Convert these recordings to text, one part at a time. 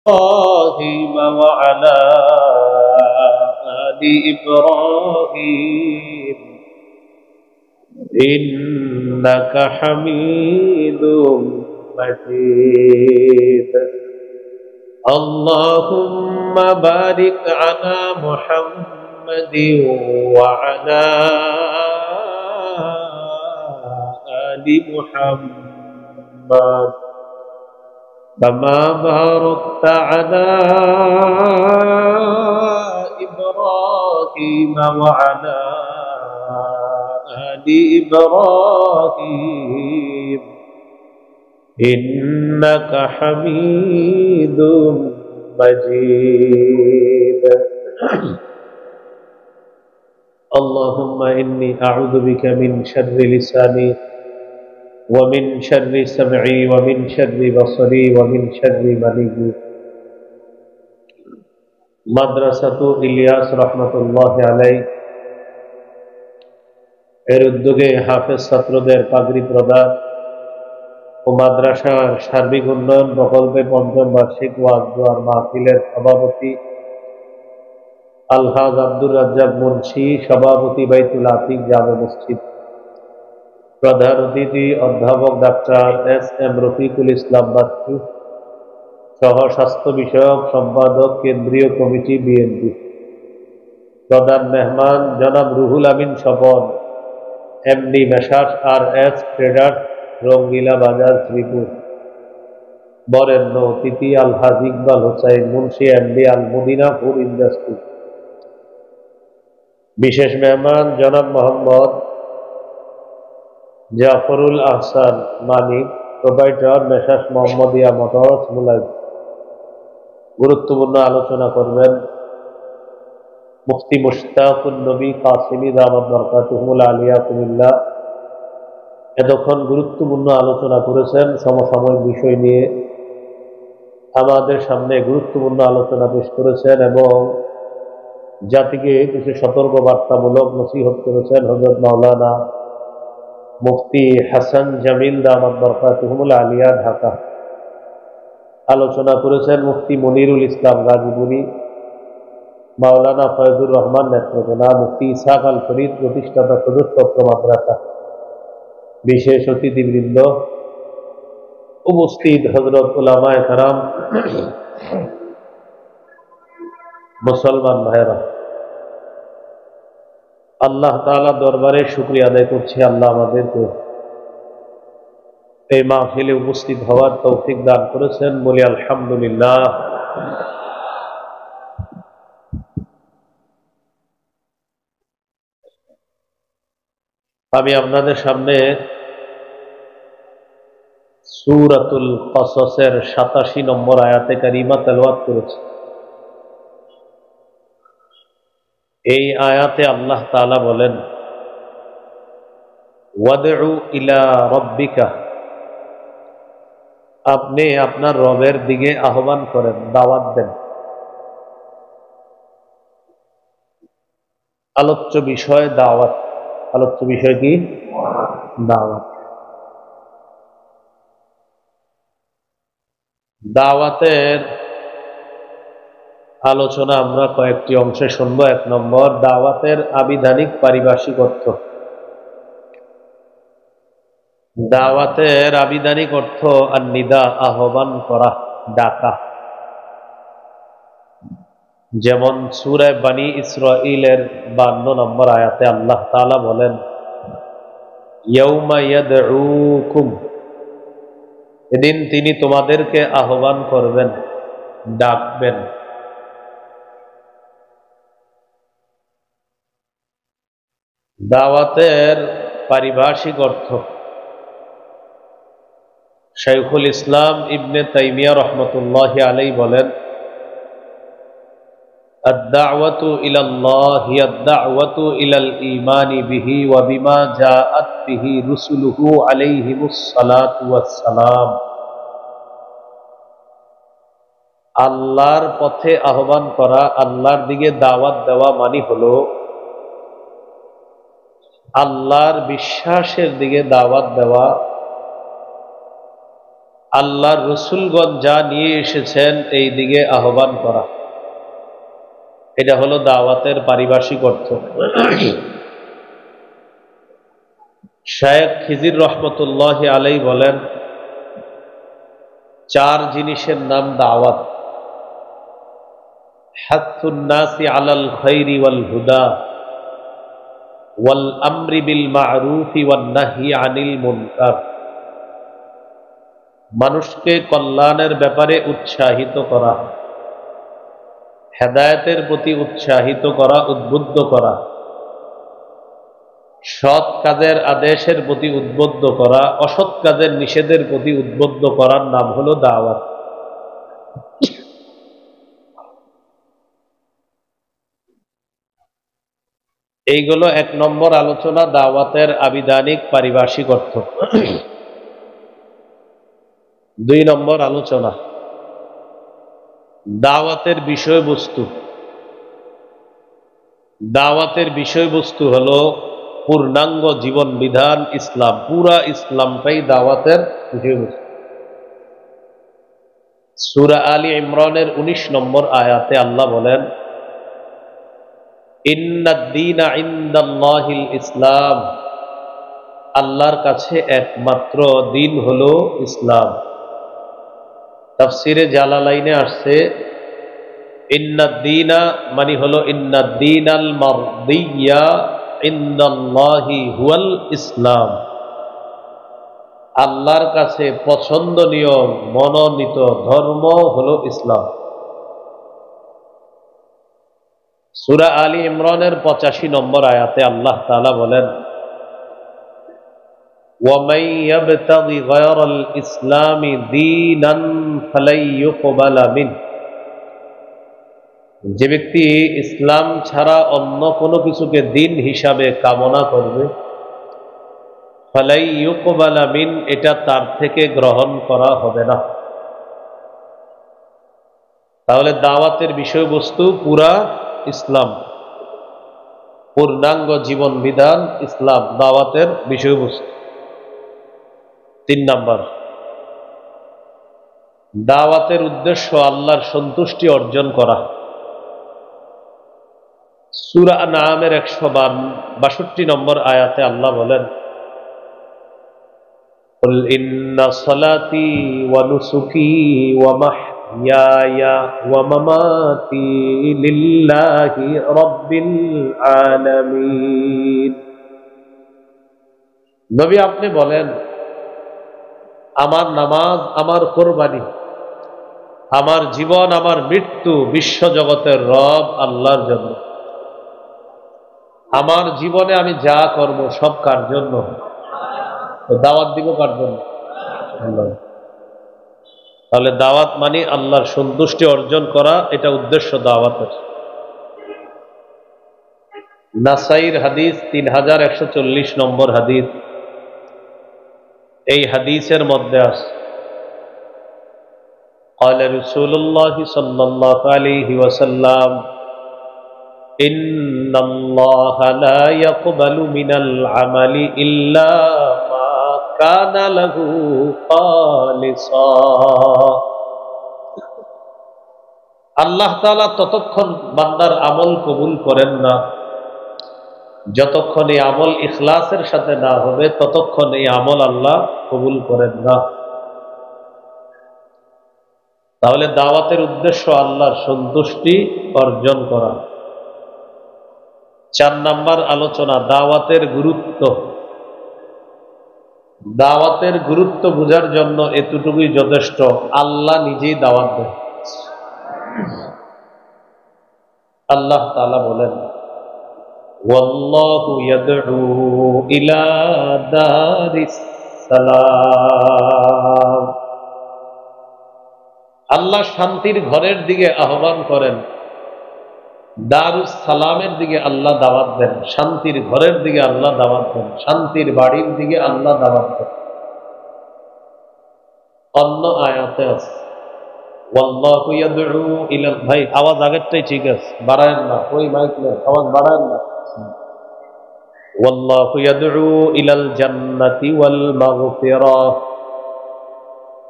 إبراهيم وعلى آل إبراهيم إنك حميد مجيد. اللهم بارك على محمد وعلى آل محمد كما باركت على إبراهيم وعلى آل إبراهيم إنك حميد مجيد. اللهم إني أعوذ بك من شر لساني ومن شر سمعي ومن شر بصري ومن شر مني. মাদ্রাসাতু ইলিয়াস রহমতুল্লাহ আলাইহি এর উদ্যোগে হাফেজ ছাত্রদের পাগড়ি প্রদান ও মাদ্রাসার সার্বিক উন্নয়ন প্রকল্পে পঞ্চম বার্ষিক ওয়াজ দোয়ার মাহফিলের সভাপতি আলহাজ আব্দুর রাজ্জাক মুন্সি, সভাপতি বাইতুল আতিক জামে মসজিদ, প্রধান অতিথি অধ্যাপক doctor S M Rafiqul Islam Bachchu, সহ স্বাস্থ্য বিষয়ক সম্পাদক কেন্দ্রীয় কমিটি বিএনপি, প্রধান মেহমান জনাব রুহুল আমিন স্বপন, এমডি মেসার্স আর এস ট্রেডার্স, রঙ্গিলা বাজার, শ্রীপুর, বরেণ্য অতিথি আলহাজ ইকবাল হোসাইন মুন্সি, এমডি আল মদিনা ফুড ইন্ডাস্ট্রি, বিশেষ মেহমান জনাব মোহাম্মদ জাফরুল আহসান মানিক, প্রোপাইটর মেসার্স মোহাম্মদিয়া মোটরস, মুলাইম। গুরুত্বপূর্ণ আলোচনা করবেন মুফতি মুশতাকুন নবী কাসিমি দামাত বরকাতুহুল আলিয়া কুমিল্লা। এতক্ষণ গুরুত্বপূর্ণ আলোচনা করেছেন সমসাময়িক বিষয় নিয়ে। আমাদের সামনে গুরুত্বপূর্ণ আলোচনা পেশ করেছেন এবং জাতিকে কিছু সতর্ক বার্তামূলক নসিহত করেছেন হযরত মাওলানা মুফতি হাসান জামিল দামাত বরকাতুহুল আলিয়া, ঢাকা। আলোচনা করেছেন মুফতি মনিরুল ইসলাম গাজীপুরি, মাওলানা ফয়জুর রহমান নেত্রকোনা, মুফতি ইসহাক আল ফরিদ, প্রতিষ্ঠাতা সদস্য মাদ্রাসা। বিশেষ অতিথিবৃন্দ, উপস্থিত হযরত উলামায়ে কেরাম, মুসলমান ভাইরা, আল্লাহ তাআলা দরবারে শুকরিয়া আদায় করছি, আল্লাহ আমাদেরকে এই মাহফিলে উপস্থিত হওয়ার তৌফিক দান করেছেন, বলি আলহামদুলিল্লাহ। আমি আপনাদের সামনে সূরাতুল কসসের ৮৭ নম্বর আয়াতে কারিমা তেলাওয়াত করেছি। এই আয়াতে আল্লাহ তাআলা বলেন, ওয়াদউ ইলা রাব্বিকা, আপনি আপনার রবের দিকে আহ্বান করেন, দাওয়াত দেন। আলোচ্য বিষয় দাওয়াত। আলোচ্য বিষয় কি? দাওয়াত। দাওয়াতের আলোচনা আমরা কয়েকটি অংশে শুনব। ১ নম্বর, দাওয়াতের আবিধানিক পারিভাষিক অর্থ। দাওয়াতের আবিধানিক অর্থ আন-নিদা, আহ্বান করা, ডাকা। যেমন সূরা বানী ইসরাঈলের ৫২ নম্বর আয়াতে আল্লাহ তাআলা বলেন, ইয়াউমা ইয়াদউকুম, এদিন তিনি তোমাদেরকে আহ্বান করবেন, ডাকবেন। দাওয়াতের পারিভাষিক অর্থ শাইখুল ইসলাম ইবনে তাইমিয়া রহমতুল্লাহি আলাইহি বলেন, আদ-দাওয়াতু ইলাল্লাহ হিয়া আদ-দাওয়াতু ইলাল ঈমানি বিহি ওয়া বিমা জাআত বিহি রুসুলুহু আলাইহিমুস সালাতু ওয়াস সালাম। আল্লাহর পথে আহ্বান করা, আল্লাহর দিকে দাওয়াত দেওয়া মানে হলো আল্লাহর বিশ্বাসের দিকে দাওয়াত দেওয়া, আল্লাহর রসুলগণ যা নিয়ে এসেছেন এই দিকে আহ্বান করা, এটা হলো দাওয়াতের পারিভাষিক অর্থ। শায়েখ খিজির রহমতুল্লাহ আলাই বলেন, চার জিনিসের নাম দাওয়াত: হাত্তুন নাসি আলাল খাইরি ওয়াল হুদা ওয়াল আমরি বিল মা'রুফি ওয়ান নাহyi আনিল মুনকার। মানুষকে কল্যাণের ব্যাপারে উৎসাহিত করা, হেদায়েতের প্রতি উৎসাহিত করা, উদ্বুদ্ধ করা, সৎ কাজের আদেশের প্রতি উদ্বুদ্ধ করা, অসৎ কাজের নিষেধের প্রতি উদ্বুদ্ধ করার নাম হলো দাওয়াত। এইগুলো এক নম্বর আলোচনা, দাওয়াতের আবিধানিক পারিভাষিক অর্থ। দুই নম্বর আলোচনা, দাওয়াতের বিষয়বস্তু। দাওয়াতের বিষয়বস্তু হলো পূর্ণাঙ্গ জীবন বিধান ইসলাম। পুরা ইসলামটাই দাওয়াতের বিষয়বস্তু। সূরা আলী ইমরানের 19 নম্বর আয়াতে আল্লাহ বলেন, ইন্নাদ-দীনা ইনদাল্লাহিল ইসলাম। আল্লাহর কাছে একমাত্র দিন হলো ইসলাম। তাফসিরে জালালাইনে আসছে, ইন্নাদ-দীনা মানে হলো ইন্নাদ-দীনাল মারদিয়্যা ইনদাল্লাহি হুয়াল ইসলাম। আল্লাহর কাছে পছন্দনীয় মনোনীত ধর্ম হলো ইসলাম। সূরা আলী ইমরানের 85 নম্বর আয়াতে আল্লাহ তাআলা বলেন, وَمَن يَبْتَغِ غَيْرَ الْإِسْلَامِ دِينًا فَلَن يُقْبَلَ مِنْهُ। যে ব্যক্তি ইসলাম ছাড়া অন্য কোনো কিছুকে দিন হিসাবে কামনা করবে, ফালাই ইউকবালা মিন, এটা তার থেকে গ্রহণ করা হবে না। তাহলে দাওয়াতের বিষয়বস্তু পুরা ইসলাম, পূর্ণাঙ্গ জীবন বিধান ইসলাম দাওয়াতের বিষয়বস্তু। 3 নাম্বার, দাওয়াতের উদ্দেশ্য আল্লাহর সন্তুষ্টি অর্জন করা। সূরা আনআমের 162 নম্বর আয়াতে আল্লাহ বলেন, কুল ইন্না সালাতি ওয়া নুসুকি ওয়া মাহইয়ায়া ওয়া মামাতি লিল্লাহি রাব্বিল আলামিন। নবী আপনি বলেন, আমার নামাজ, আমার কোরবানি, আমার জীবন, আমার মৃত্যু বিশ্ব জগতের রব আল্লাহর জন্য। আমার জীবনে আমি যা করব সব কার জন্য? দাওয়াত দিব কার জন্য? আল্লাহ। তাহলে দাওয়াত মানে আল্লাহর সন্তুষ্টি অর্জন করা, এটা উদ্দেশ্য দাওয়াতের। নাসাইর হাদিস 3140 নম্বর হাদিস। এই হাদিসের মধ্যে আছে, قال رسول الله صلى الله عليه وسلم إن الله لا يقبل من العمل إلا ما كان له خالصا। আল্লাহ তাআলা ততক্ষণ বান্দার আমল কবুল করেন না, যতক্ষণ এই আমল ইখলাসের সাথে না হবে ততক্ষণ এই আমল আল্লাহ কবুল করেন না। তাহলে দাওয়াতের উদ্দেশ্য আল্লাহর সন্তুষ্টি অর্জন করা। 4 নাম্বার আলোচনা, দাওয়াতের গুরুত্ব। দাওয়াতের গুরুত্ব বোঝার জন্য এতটুকুই যথেষ্ট, আল্লাহ নিজেই দাওয়াত দেন। আল্লাহ তাআলা বলেন, ওয়াল্লাহু ইয়াদউ ইলা দারিস সালাম। আল্লাহ শান্তির ঘরের দিকে আহ্বান করেন। দারুস সালামের দিকে আল্লাহ দাওয়াত দেন, শান্তির ঘরের দিকে আল্লাহ দাওয়াত দেন, শান্তির বাড়ির দিকে আল্লাহ দাওয়াত দেন। অন্য আয়াতে আছে, ওয়াল্লাহু ইয়াদউ ইলা, ভাই আওয়াজ আগেরটাই ঠিক আছে, বাড়ায়েন না, ওই মাইক নেই, আওয়াজ বাড়ায়েন না। ওয়াল্লাহু ইয়াদউ ইলাল জান্নাতি ওয়াল মাগফিরাহ।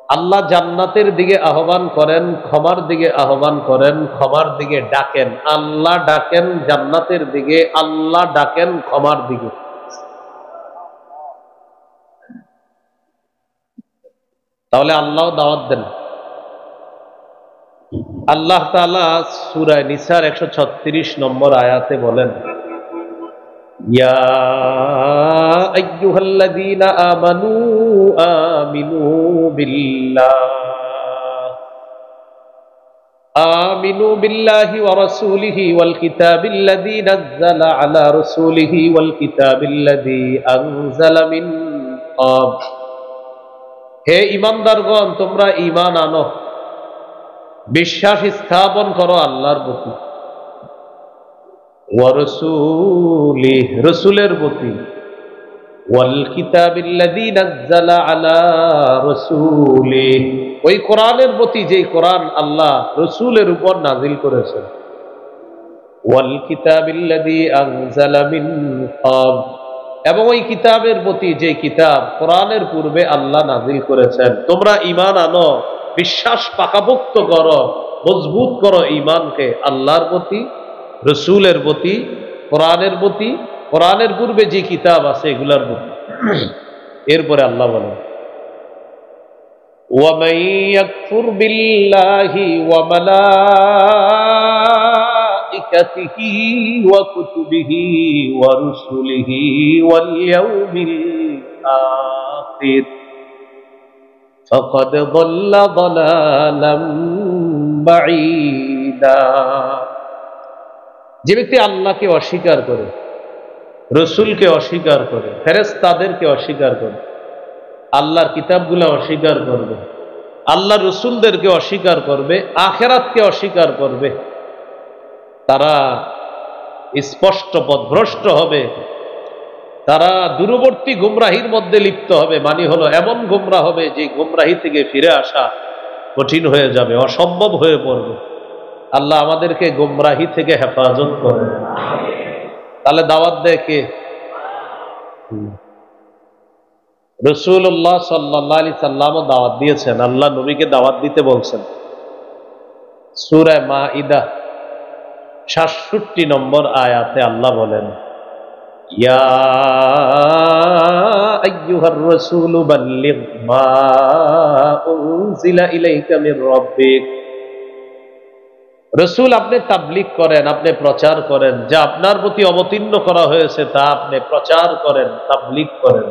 আল্লাহ জান্নাতের দিকে আহ্বান করেন, ক্ষমার দিকে আহ্বান করেন, ক্ষমার দিকে ডাকেন। আল্লাহ ডাকেন জান্নাতের দিকে, আল্লাহ ডাকেন ক্ষমার দিকে। তাহলে আল্লাহ দাওয়াত দেন। আল্লাহ তাআলা সূরা নিসার 136 নম্বর আয়াতে বলেন, ইয়া আইয়ুহাল্লাযীনা আমানু আমিনু বিল্লাহ آمنوا بالله ورسوله والكتاب الذي نزل على رسوله والكتاب الذي أنزل من قبل হে ঈমানদারগণ, তোমরা ঈমান আনো, বিশ্বাস স্থাপন করো আল্লাহর প্রতি, ওয়া রাসূলিহি, রাসূলের প্রতি, ওয়াল কিতাবিল্লাযী নাযালা আলা রাসূলিহি, ওই কোরআনের প্রতি যেই কোরআন আল্লাহ রাসূলের উপর নাযিল করেছেন, ওয়াল কিতাবিল্লাযী আনজালা মিন ক্বাব, এবং ওই কিতাবের প্রতি যে কিতাব কোরআনের পূর্বে আল্লাহ নাযিল করেছেন। তোমরা ঈমান আনো, বিশ্বাস পাকাপোক্ত করো, মজবুত করো ঈমানকে আল্লাহর প্রতি, রাসূলের প্রতি, কোরআনের প্রতি, কোরআনের পূর্বে যে কিতাব আছে এগুলার প্রতি। এরপরে আল্লাহ বলেন, وَمَن يَكْفُرْ بِاللَّهِ وَمَلَائِكَتِهِ وَكُتُبِهِ وَرُسُلِهِ وَالْيَوْمِ الْآخِرِ فَقَدْ ضَلَّ ضَلَالًا بَعِيدًا। যে ব্যক্তি আল্লাহকে অস্বীকার করে, রসুলকে অস্বীকার করে, ফেরেশতাদেরকে অস্বীকার করে, আল্লাহর কিতাবগুলো অস্বীকার করবে, আল্লাহ রসুলদেরকে অস্বীকার করবে, আখিরাতকে অস্বীকার করবে, তারা স্পষ্ট পথভ্রষ্ট হবে, তারা দূরবর্তী গুমরাহির মধ্যে লিপ্ত হবে। মানে হলো এমন গুমরাহ হবে যে গুমরাহি থেকে ফিরে আসা কঠিন হয়ে যাবে, অসম্ভব হয়ে পড়বে। আল্লাহ আমাদেরকে গুমরাহি থেকে হেফাজত করে। তাহলে দাওয়াত দেয় কে? রাসূলুল্লাহ সাল্লাল্লাহু আলাইহি সাল্লামও দাওয়াত দিয়েছেন, আল্লাহ নবীকে দাওয়াত দিতে বলছেন। সূরা মাঈদা ৬৭ নম্বর আয়াতে আল্লাহ বলেন, ইয়া আইয়ুহার রাসূলু বাল্লিগ মা উনজিলা ইলাইকা মির রাব্বিক। রাসূল, আপনি তাবলীগ করেন, আপনি প্রচার করেন, যা আপনার প্রতি অবতীর্ণ করা হয়েছে তা আপনি প্রচার করেন, তাবলীগ করেন।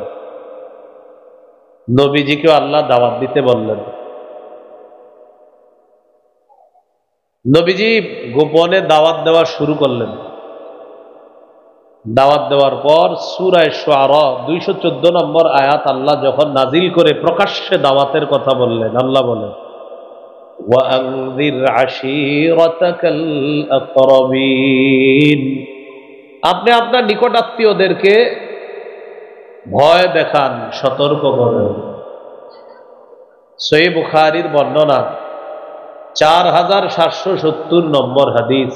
নবীজিকে আল্লাহ দাওয়াত দিতে বললেন। নবীজি গোপনে দাওয়াত দেওয়া শুরু করলেন। দাওয়াত দেওয়ার পর সূরা শুআরা 214 নম্বর আয়াত আল্লাহ যখন নাজিল করে প্রকাশ্যে দাওয়াতের কথা বললেন, আল্লাহ বলেন, ওয়াআনযির আশীরাতাকাল আকরাবিন। আপনি আপনার নিকটাত্মীয়দেরকে ভয় দেখান, সতর্ক করেন। সহিহ বুখারীর বর্ণনা 4770 নম্বর হাদিস।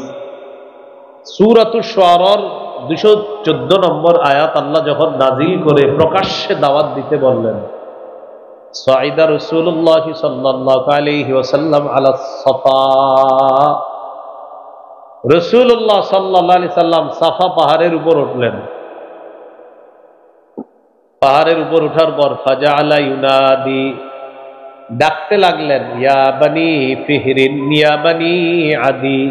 সূরাতুশ শুআরার 214 নম্বর আয়াত আল্লাহ যখন নাজিল করে প্রকাশ্যে দাওয়াত দিতে বললেন, সাঈদা রাসূলুল্লাহ সাল্লাল্লাহু আলাইহি ওয়াসাল্লাম আলা সাফা। রাসূলুল্লাহ সাল্লাল্লাহু আলাইহি সাল্লাম সাফা পাহাড়ের উপর উঠলেন। পাহাড়ের উপর ওঠার পর ফাজাআলা ইউনাদি, ডাকতে লাগলেন, ইয়া বানি ফিহরিন ইয়া বানি আদি,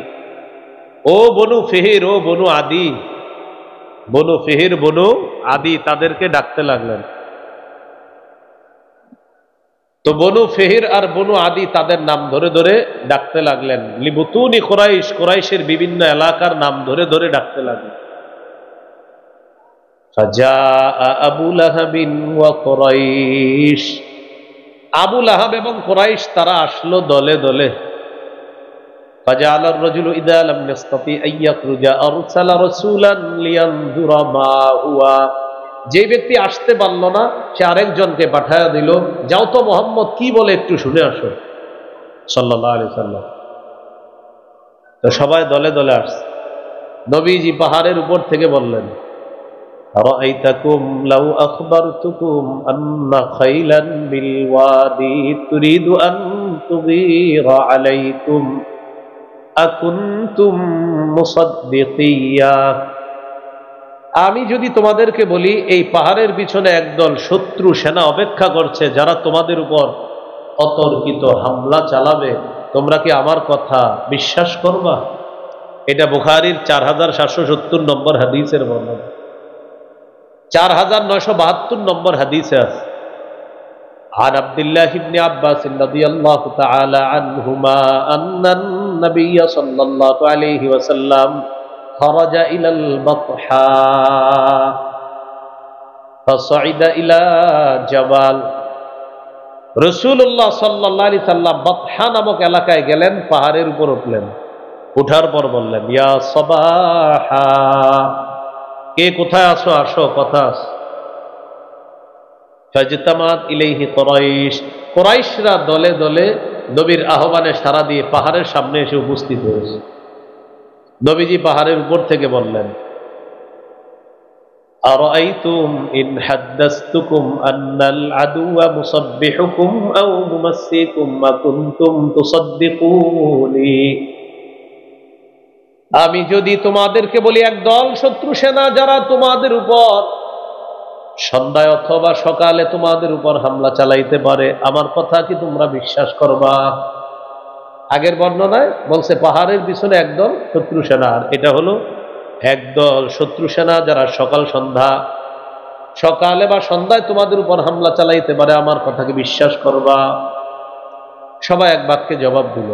ও বনু ফিহির, ও বনু আদি, বনু ফিহির, বনু আদি, তাদেরকে ডাকতে লাগলেন। তো বনু ফিহির আর বনু আদি তাদের নাম ধরে ধরে ডাকতে লাগলেন। লিবুতুনি কুরাইশ, কুরাইশের বিভিন্ন এলাকার নাম ধরে ধরে ডাকতে লাগলেন। ফাজাআ আবু লাহাবিন ওয়া কুরাইশ, আবু লাহাব এবং কুরাইশ তারা আসলো দলে দলে। ফাজাআলার রাজুলু ইযা লাম ইয়াসতাতি আইয়াখরুজা আরসালা রাসূলান লিয়ানযুরা মা হুয়া। যে ব্যক্তি আসতে পারল না সে আরেকজনকে পাঠায়া দিল, যাও তো মুহাম্মদ কি বলে একটু শুনে আসো, সাল্লাল্লাহু আলাইহি সাল্লাম। তো সবাই দলে দলে আসছে। নবীজি পাহাড়ের উপর থেকে বললেন, أرأيتكم لو أخبرتكم أن خيلا بالوادي تريد أن تغير عليكم أكنتم مصدقيا। আমি যদি তোমাদেরকে বলি এই পাহাড়ের পিছনে একদল শত্রু সেনা অপেক্ষা করছে যারা তোমাদের উপর অতর্কিত হামলা চালাবে, তোমরা কি আমার কথা বিশ্বাস করবা? এটা বুখারীর 4770 নম্বর হাদিসের বর্ণনা, 4972 নম্বর হাদিসে আছে। عن عبد الله بن عباس رضي الله تعالى عنهما أن النبي صلى الله عليه وسلم خرج إلى البطحاء فصعد إلى جبل। রাসূলুল্লাহ সাল্লাল্লাহু আলাইহি সাল্লাম বাতহা নামক এলাকায় গেলেন, পাহাড়ের উপর উঠলেন। উঠার পর বললেন, ইয়া সাবাহা, কে কোথায় আছো, আসো, কথা আছে। ফাজতামাত ইলাইহি কুরাইশ, কুরাইশরা দলে দলে নবীর আহ্বানে সাড়া দিয়ে পাহাড়ের সামনে এসে উপস্থিত হয়েছে। নবীজি পাহাড়ের উপর থেকে বললেন, আরাআইতুম ইন হাদাসতুকুম আন্নাল আদুওয়া মুসাব্বিহুকুম আও মুমাসসিকুম মা কুনতুম তুসাদ্দিকুনি। আমি যদি তোমাদেরকে বলি একদল শত্রু সেনা যারা তোমাদের উপর সন্ধ্যায় অথবা সকালে তোমাদের উপর হামলা চালাইতে পারে, আমার কথা কি তোমরা বিশ্বাস করবা? আগের বর্ণনায় বলছে পাহাড়ের পিছনে একদল শত্রু সেনা, আর এটা হলো একদল শত্রু সেনা যারা সকালে বা সন্ধ্যায় তোমাদের উপর হামলা চালাইতে পারে, আমার কথা কি বিশ্বাস করবা? সবাই এক বাক্যে জবাব দিল,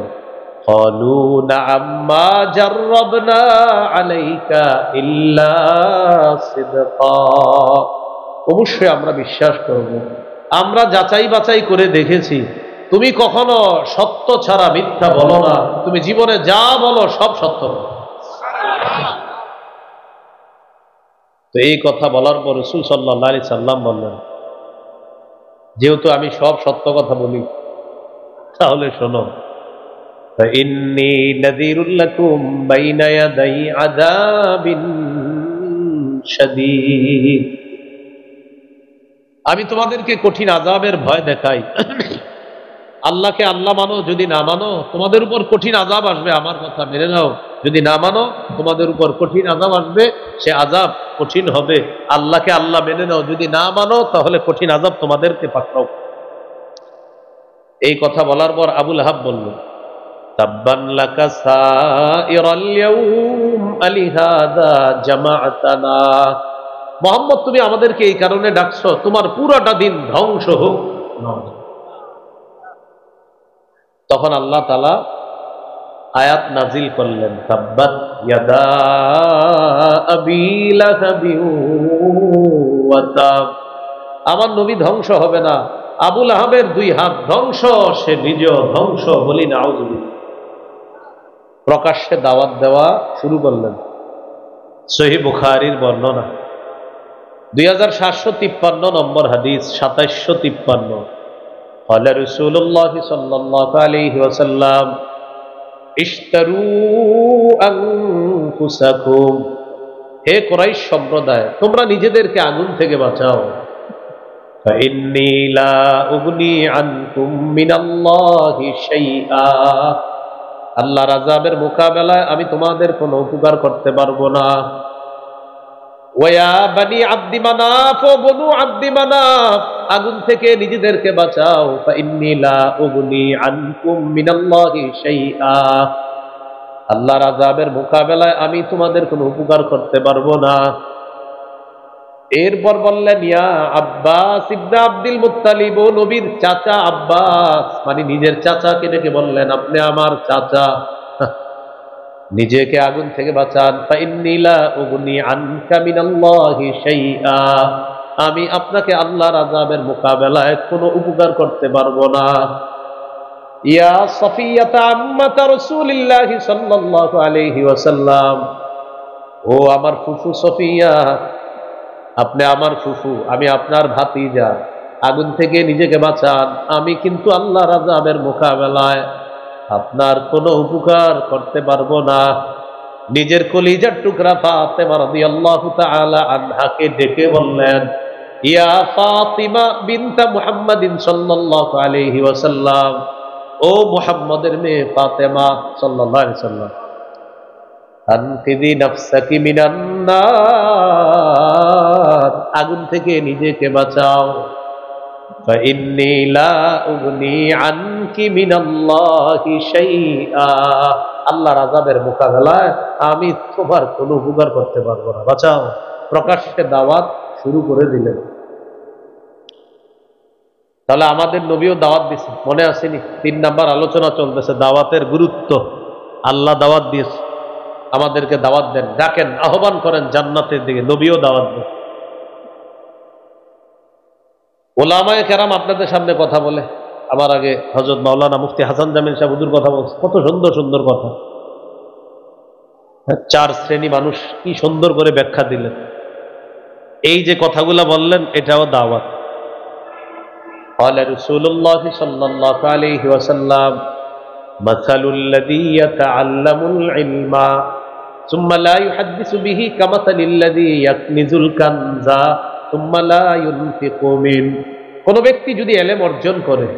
ক্বালু না'আম মা জাররাবনা আলাইকা ইল্লা সিদকা। অবশ্যই আমরা বিশ্বাস করব, আমরা যাচাই বাছাই করে দেখেছি, তুমি কখনো সত্য ছাড়া মিথ্যা বলো না, তুমি জীবনে যা বলো সব সত্য বলো। তো এই কথা বলার পর রাসূল সাল্লাল্লাহু আলাইহি সাল্লাম বললেন, যেহেতু আমি সব সত্য কথা বলি, তাহলে শোনো, ফাইন্নী নাযীরুল লাকুম বাইনা ইয়াদাই আযাবিন শাদীদ। আমি তোমাদেরকে কঠিন আযাবের ভয় দেখাই। আল্লাহকে আল্লাহ মানো, যদি না মানো তোমাদের উপর কঠিন আযাব আসবে, আমার কথা মেনে নাও। যদি না মানো তোমাদের উপর কঠিন আযাব আসবে, সে আযাব কঠিন হবে। আল্লাহকে আল্লাহ মেনে নাও, যদি না মানো তাহলে কঠিন আযাব তোমাদেরকে পাকড়াও। এই কথা বলার পর আবু লাহাব বলল, তাব্বান লাকা সাইরাল ইয়াউম আলিহাদা জামাআতানা। মুহাম্মদ, তুমি আমাদেরকে এই কারণে ডাকছো, তোমার পুরোটা দিন ধ্বংস হোক। তখন আল্লাহ তাআলা আয়াত নাজিল করলেন, তাব্বাত ইয়াদা আবি লাহাবি ওয়া তাব। আমার নবী ধ্বংস হবে না, আবু লাহাবের দুই হাত ধ্বংস, সে নিজেও ধ্বংস। বলি নাউযুবিল্লাহ। প্রকাশ্যে দাওয়াত দেওয়া শুরু করলেন। সহিহ বুখারীর বর্ণনা, 2753 নম্বর হাদিস, 2753। قال رسول الله صلى الله عليه وسلم اشتروا أنفسكم। হে কুরাইশ সম্প্রদায়, তোমরা নিজেদেরকে আগুন থেকে বাঁচাও। فإني لا أغني عنكم من الله شيئا। আল্লাহর আযাবের মোকাবেলায় আমি তোমাদের কোনো উপকার করতে পারবো না। ওয়া বানি আব্দি মানাফ, ও বনু আব্দি মানাফ, আগুন থেকে নিজেদেরকে বাঁচাও। ফাইন্নী লা উগনি আনকুম মিনাল্লাহি শাইআ। আল্লাহর আযাবের মোকাবেলায় আমি তোমাদের কোনো উপকার করতে পারবো না। এরপর বললেন, ইয়া আব্বাস ইবনে আব্দুল মুত্তালিব, ও নবীর চাচা আব্বাস, মানে নিজের চাচাকে ডেকে বললেন, আপনি আমার চাচা, নিজেকে আগুন থেকে বাঁচান। ফাইন্নী লা উগনি আনকা মিনাল্লাহি শাইআ। আমি আপনাকে আল্লাহর আযাবের মোকাবেলায় কোনো উপকার করতে পারবো না। ইয়া সফিয়াতা আম্মাতা রাসূলিল্লাহি সাল্লাল্লাহু আলাইহি ওয়াসাল্লাম, ও আমার ফুফু সফিয়া, আপনি আমার ফুফু, আমি আপনার ভাতিজা, আগুন থেকে নিজেকে বাঁচান। আমি কিন্তু আল্লাহর আযাবের মোকাবেলায় আপনার কোনো উপকার করতে পারবো না। নিজের কলিজার টুকরা ফাতেমা রাদিয়াল্লাহু তাআলা আনহাকে ডেকে বললেন, ইয়া ফাতিমা বিনতা মুহাম্মাদিন সাল্লাল্লাহু আলাইহি ওয়াসাল্লাম, ও মুহাম্মদের মেয়ে ফাতেমা সাল্লাল্লাহু আলাইহি ওয়াসাল্লাম, আনকিদি নাফসাকি মিনান নার, আগুন থেকে নিজেকে বাঁচাও। ফাইন্নী লা উগনি আনকি মিনাল্লাহি শাইআ, আল্লাহর আযাবের মোকাবেলায় আমি তোমার কোনো উপকার করতে পারবো না, বাঁচাও। প্রকাশ্যে দাওয়াত শুরু করে দিলেন। তাহলে আমাদের নবীও দাওয়াত দিয়েছে, মনে আসেনি? 3 নাম্বার আলোচনা চলতেছে দাওয়াতের গুরুত্ব। আল্লাহ দাওয়াত দিয়েছে, আমাদেরকে দাওয়াত দেন, ডাকেন, আহ্বান করেন জান্নাতের দিকে। নবীও দাওয়াত দেন। ওলামায়ে কেরাম আপনাদের সামনে কথা বলে, আমার আগে হযরত মাওলানা মুফতি হাসান জামিল সাহেব হুজুর কথা বলছে, কত সুন্দর সুন্দর কথা। 4 শ্রেণী মানুষ কি সুন্দর করে ব্যাখ্যা দিলেন। এই যে কথাগুলা বললেন এটাও দাওয়াত। قال رسول الله صلى الله عليه وسلم مثل الذي يتعلم العلم ثم لا يحدث به كمثل الذي يكنز الكنز ثم لا ينفق منه। কোন ব্যক্তি যদি ইলম অর্জন করে,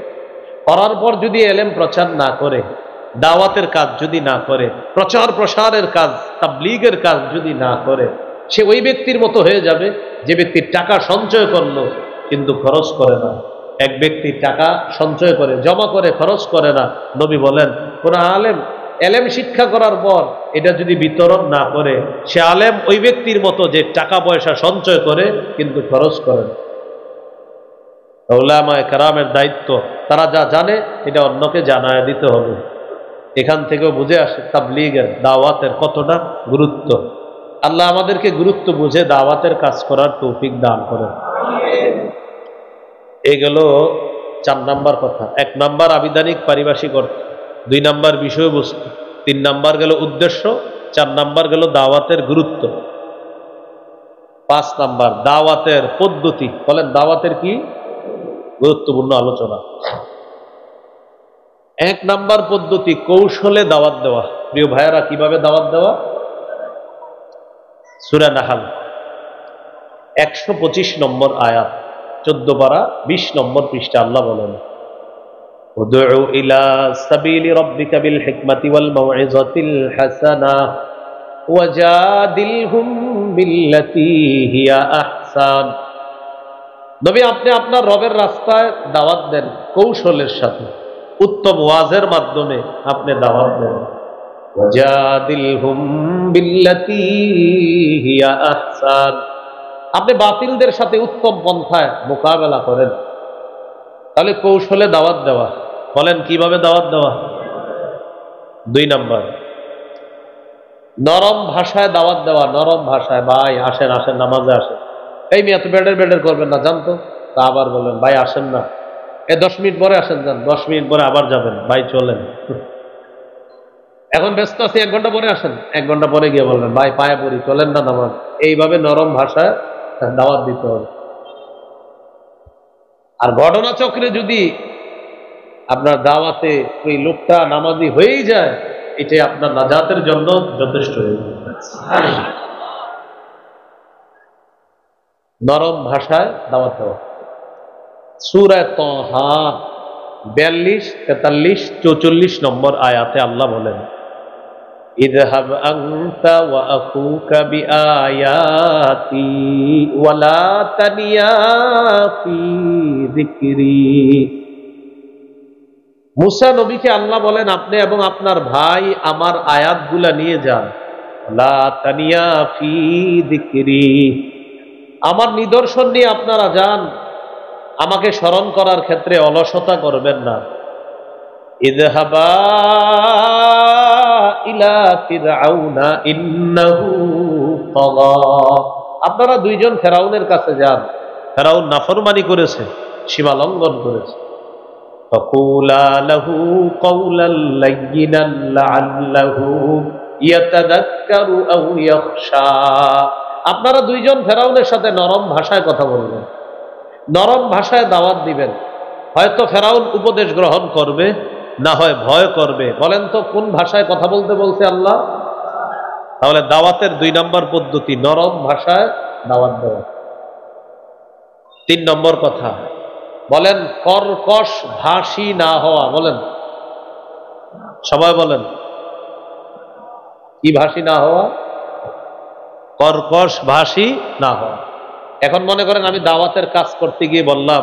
করার পর যদি ইলম প্রচার না করে, দাওয়াতের কাজ যদি না করে, প্রচার প্রসারের কাজ, তাবলীগের কাজ যদি না করে, সে ওই ব্যক্তির মতো হয়ে যাবে যে ব্যক্তি টাকা সঞ্চয় করলো কিন্তু খরচ করে না। এক ব্যক্তি টাকা সঞ্চয় করে, জমা করে, খরচ করে না। নবী বলেন কোন আলেম ইলম শিক্ষা করার পর এটা যদি বিতরণ না করে, সে আলেম ওই ব্যক্তির মতো যে টাকা পয়সা সঞ্চয় করে কিন্তু খরচ করে না। উলামায়ে কেরামের দায়িত্ব, তারা যা জানে এটা অন্যকে জানায় দিতে হবে। এখান থেকেও বুঝে আসে তাবলীগের, দাওয়াতের কতটা গুরুত্ব। আল্লাহ আমাদেরকে গুরুত্ব বুঝে দাওয়াতের কাজ করার তৌফিক দান করেন। এগুলো 4 নাম্বার কথা। 1 নাম্বার আবিধানিক পারিভাষিক অর্থ, 2 নাম্বার বিষয়বস্তু, 3 নাম্বার গেল উদ্দেশ্য, 4 নাম্বার গেল দাওয়াতের গুরুত্ব, 5 নাম্বার দাওয়াতের পদ্ধতি। বলেন দাওয়াতের কি গুরুত্বপূর্ণ আলোচনা। 1 নাম্বার পদ্ধতি কৌশলে দাওয়াত দেওয়া। প্রিয় ভাইয়েরা, কিভাবে দাওয়াত দেওয়া? সূরা নাহল 125 নম্বর আয়াত, 14 পারা 20 নম্বর পৃষ্ঠা আল্লাহ বলেন, উদউ ইলা সাবিলি রাব্বিকা বিল হিকমাতি ওয়াল মাউইযাতিল হাসানা ওয়াজাদিলহুম বিল্লাতী হিয়া আহসান। নবী, আপনি আপনার রবের রাস্তায় দাওয়াত দেন কৌশলের সাথে, উত্তম ওয়াজের মাধ্যমে আপনি দাওয়াত দেন। ওয়াজাদিলহুম বিল্লাতী হিয়া আহসান, আপনি বাতিলদের সাথে উত্তম পন্থায় মোকাবেলা করেন। তাহলে কৌশলে দাওয়াত দেওয়া। বলেন কিভাবে দাওয়াত দেওয়া? 2 নাম্বার নরম ভাষায় দাওয়াত দেওয়া। নরম ভাষায়, ভাই আসেন আসেন নামাজে আসেন। এই মেয়ে এত বেডের বেডের করবেন না, জানতো। তা আবার বলবেন ভাই আসেন না, 10 মিনিট পরে আসেন, যান 10 মিনিট পরে আবার যাবেন, ভাই চলেন, এখন ব্যস্ত আছি, 1 ঘন্টা পরে আসেন। 1 ঘন্টা পরে গিয়ে বলবেন ভাই পায়ে পড়ি, চলেন না নামাজ। এইভাবে নরম ভাষায় দাওয়াত দিতে হবে। আর ঘটনা চক্রে যদি আপনার দাওয়াতে ওই লোকটা নামাজি হয়েই যায়, এটাই আপনার নাজাতের জন্য যথেষ্ট হয়ে যায়। নরম ভাষায় দাওয়াত দেওয়া। সূরা তাহা 42, 43, 44 নম্বর আয়াতে আল্লাহ বলেন, ইযহাব আনতা ওয়া আখুকা বিআয়াতি ওয়া লা তানিয়া ফি যিকরি। মুসা নবীকে আল্লাহ বলেন, আপনি এবং আপনার ভাই আমার আয়াতগুলা নিয়ে যান। লা তানিয়া ফি যিকরি, আমার নিদর্শন নিয়ে আপনারা যান, আমাকে স্মরণ করার ক্ষেত্রে অলসতা করবেন না। ইযহাবা ইলা ফিরআউনা ইন্নাহু তাগা, আপনারা 2 জন ফেরাউনের কাছে যান। ফেরাউন নাফরমানি করেছে, সীমা লঙ্ঘন করেছে। ফাকুলা লাহু কাওলাল লায়্যিনান লাআল্লাহু ইয়াতাযাক্কারু আও ইয়াখশা, আপনারা 2 জন ফেরাউনের সাথে নরম ভাষায় কথা বলবেন, নরম ভাষায় দাওয়াত দিবেন। হয়তো ফেরাউন উপদেশ গ্রহণ করবে, না হয় ভয় করবে। বলেন তো কোন ভাষায় কথা বলতে বলছে আল্লাহ? তাহলে দাওয়াতের 2 নম্বর পদ্ধতি নরম ভাষায় দাওয়াত দেওয়া। 3 নম্বর কথা বলেন কর্কশ ভাষী না হওয়া। বলেন, সবাই বলেন, কি ভাষী না হওয়া? কর্কশ ভাষী না হওয়া। এখন মনে করেন আমি দাওয়াতের কাজ করতে গিয়ে বললাম,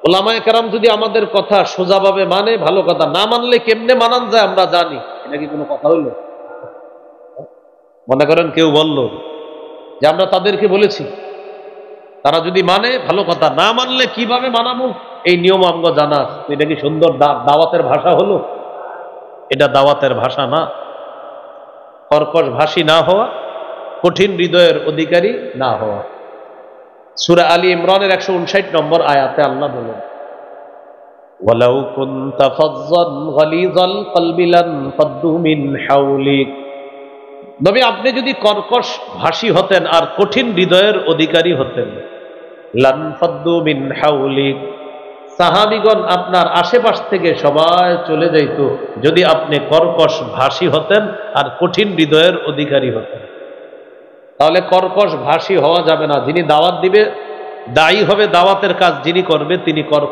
ওলামায়ে কেরাম যদি আমাদের কথা সোজাভাবে মানে ভালো কথা, না মানলে কেমনে মানান যায় আমরা জানি। এটা কি কোনো কথা হইল? মনে করেন কেউ বলল যে আমরা তাদেরকে বলেছি, তারা যদি মানে ভালো কথা, না মানলে কিভাবে মানাবো এই নিয়ম আমগো জানা আছে। এটা কি সুন্দর দাওয়াতের ভাষা হলো? এটা দাওয়াতের ভাষা না। কর্কশ ভাষী না হওয়া, কঠিন হৃদয়ের অধিকারী না হওয়া। সূরা আলী ইমরানের 159 নম্বর আয়াতে আল্লাহ বলেন, ওয়ালাউ কুনতা ফাজ্জান গালিযাল কলবি লান ফাদ্দু মিন হাওলিক। নবী, আপনি যদি কর্কশ ভাষী হতেন আর কঠিন হৃদয়ের অধিকারী হতেন, লান ফাদ্দু মিন হাওলিক, সাহাবীগণ আপনার আশেপাশ থেকে সবাই চলে যাইত যদি আপনি কর্কশ ভাষী হতেন আর কঠিন হৃদয়ের অধিকারী হতেন। তাহলে কর্কশ ভাষী হওয়া যাবে না। যিনি দাওয়াত দিবে, দায়ী হবে দাওয়াতের কাজ যিনি করবে, তিনি কর্কশ